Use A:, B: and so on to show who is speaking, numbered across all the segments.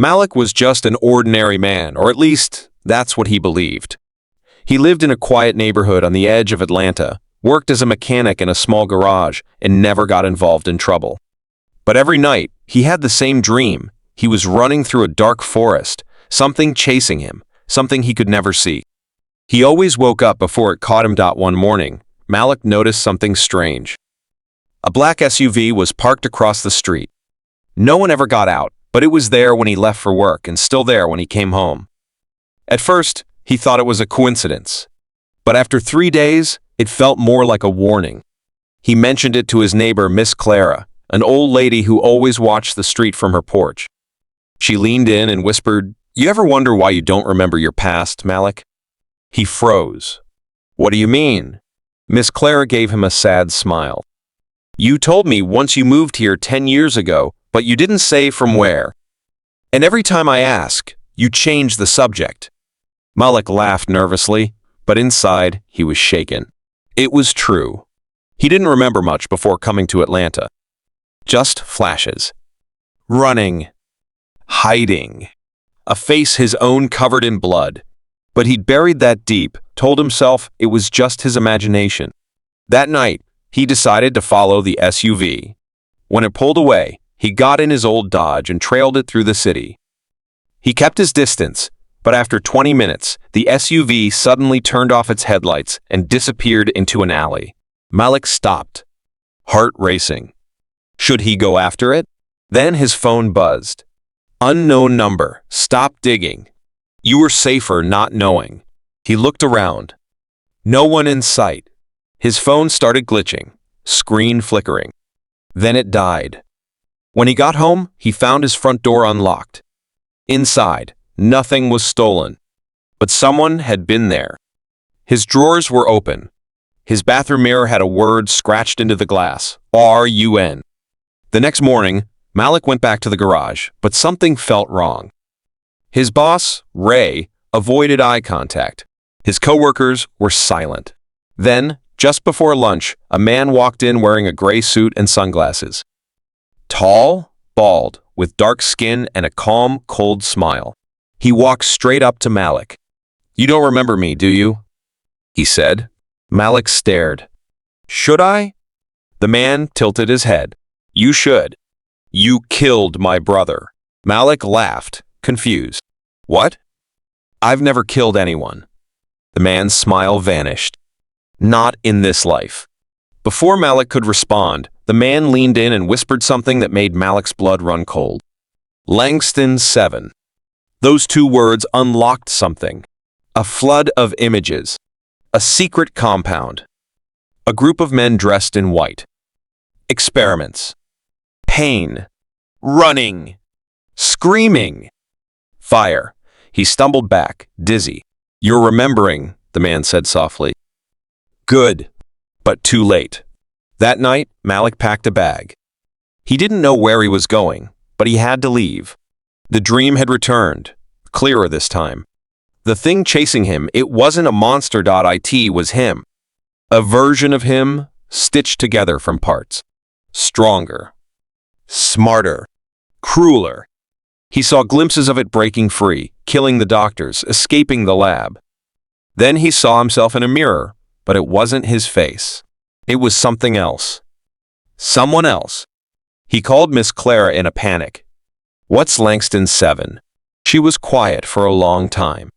A: Malik was just an ordinary man, or at least that's what he believed. He lived in a quiet neighborhood on the edge of Atlanta, worked as a mechanic in a small garage, and never got involved in trouble. But every night, he had the same dream. He was running through a dark forest, something chasing him, something he could never see. He always woke up before it caught him. One morning, Malik noticed something strange. A black SUV was parked across the street. No one ever got out, but it was there when he left for work and still there when he came home. At first, he thought it was a coincidence. But after 3 days, it felt more like a warning. He mentioned it to his neighbor, Miss Clara, an old lady who always watched the street from her porch. She leaned in and whispered, "You ever wonder why you don't remember your past, Malik?" He froze. "What do you mean?" Miss Clara gave him a sad smile. "You told me once you moved here 10 years ago, but you didn't say from where. And every time I ask, you change the subject." Malik laughed nervously, but inside he was shaken. It was true. He didn't remember much before coming to Atlanta. Just flashes. Running. Hiding. A face his own covered in blood. But he'd buried that deep, told himself it was just his imagination. That night, he decided to follow the SUV. When it pulled away, he got in his old Dodge and trailed it through the city. He kept his distance, but after 20 minutes, the SUV suddenly turned off its headlights and disappeared into an alley. Malik stopped, heart racing. Should he go after it? Then his phone buzzed. Unknown number. Stop digging. You were safer not knowing. He looked around. No one in sight. His phone started glitching, screen flickering. Then it died. When he got home, he found his front door unlocked. Inside, nothing was stolen, but someone had been there. His drawers were open. His bathroom mirror had a word scratched into the glass, R-U-N. The next morning, Malik went back to the garage, but something felt wrong. His boss, Ray, avoided eye contact. His coworkers were silent. Then, just before lunch, a man walked in wearing a gray suit and sunglasses. Tall, bald, with dark skin and a calm, cold smile. He walked straight up to Malik. "You don't remember me, do you?" he said. Malik stared. "Should I?" The man tilted his head. "You should. You killed my brother." Malik laughed, confused. "What?" "I've never killed anyone." The man's smile vanished. "Not in this life." Before Malik could respond, the man leaned in and whispered something that made Malik's blood run cold. Langston 7. Those 2 words unlocked something. A flood of images. A secret compound. A group of men dressed in white. Experiments. Pain. Running. Screaming. Fire. He stumbled back, dizzy. "You're remembering," the man said softly. "Good, but too late." That night, Malik packed a bag. He didn't know where he was going, but he had to leave. The dream had returned, clearer this time. The thing chasing him, it wasn't a monster. It was him. A version of him, stitched together from parts. Stronger. Smarter. Crueler. He saw glimpses of it breaking free, killing the doctors, escaping the lab. Then he saw himself in a mirror, but it wasn't his face. It was something else. Someone else. He called Miss Clara in a panic. "What's Langston 7? She was quiet for a long time.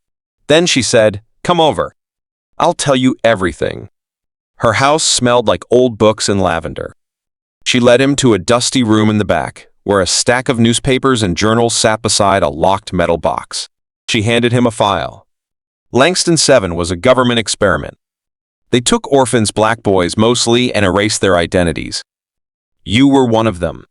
A: Then she said, "Come over. I'll tell you everything." Her house smelled like old books and lavender. She led him to a dusty room in the back, where a stack of newspapers and journals sat beside a locked metal box. She handed him a file. Langston 7 was a government experiment. They took orphans, black boys mostly, and erased their identities. You were one of them.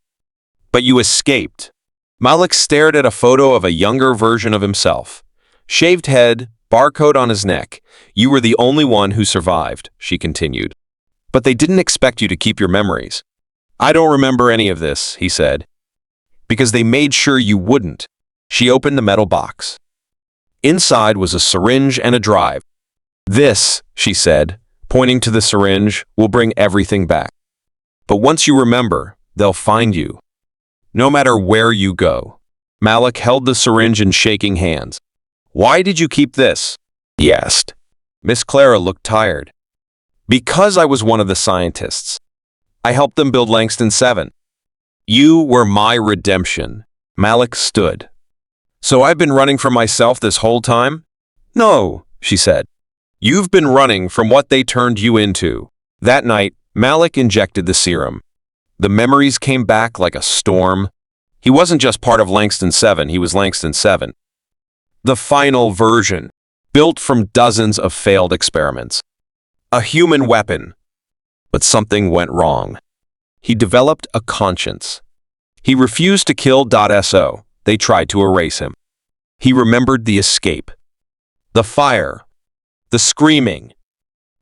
A: But you escaped. Malik stared at a photo of a younger version of himself. Shaved head, barcode on his neck. "You were the only one who survived," she continued. "But they didn't expect you to keep your memories." "I don't remember any of this," he said. "Because they made sure you wouldn't." She opened the metal box. Inside was a syringe and a drive. "This," she said, pointing to the syringe, "will bring everything back. But once you remember, they'll find you. No matter where you go." Malik held the syringe in shaking hands. "Why did you keep this?" he asked. Miss Clara looked tired. "Because I was one of the scientists. I helped them build Langston 7. You were my redemption." Malik stood. "So I've been running from myself this whole time?" "No," she said. "You've been running from what they turned you into." That night, Malik injected the serum. The memories came back like a storm. He wasn't just part of Langston 7, he was Langston 7. The final version, built from dozens of failed experiments. A human weapon. But something went wrong. He developed a conscience. He refused to kill .so. They tried to erase him. He remembered the escape. The fire. The screaming.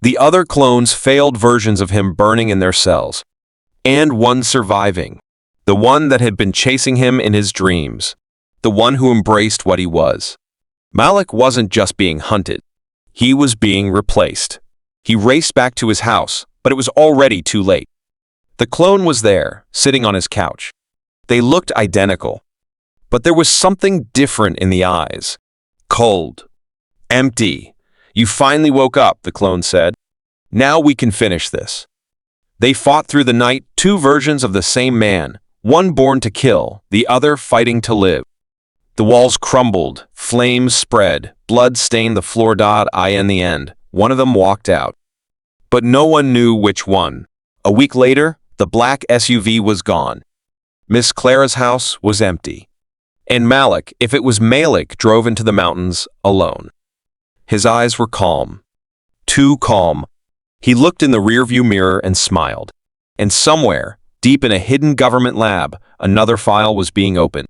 A: The other clones' failed versions of him burning in their cells. And one surviving. The one that had been chasing him in his dreams. The one who embraced what he was. Malik wasn't just being hunted. He was being replaced. He raced back to his house, but it was already too late. The clone was there, sitting on his couch. They looked identical. But there was something different in the eyes. Cold. Empty. "You finally woke up," the clone said. "Now we can finish this." They fought through the night, two versions of the same man, one born to kill, the other fighting to live. The walls crumbled, flames spread, blood stained the floor. In the end, one of them walked out. But no one knew which one. A week later, the black SUV was gone. Miss Clara's house was empty. And Malik, if it was Malik, drove into the mountains alone. His eyes were calm. Too calm. He looked in the rearview mirror and smiled. And somewhere, deep in a hidden government lab, another file was being opened.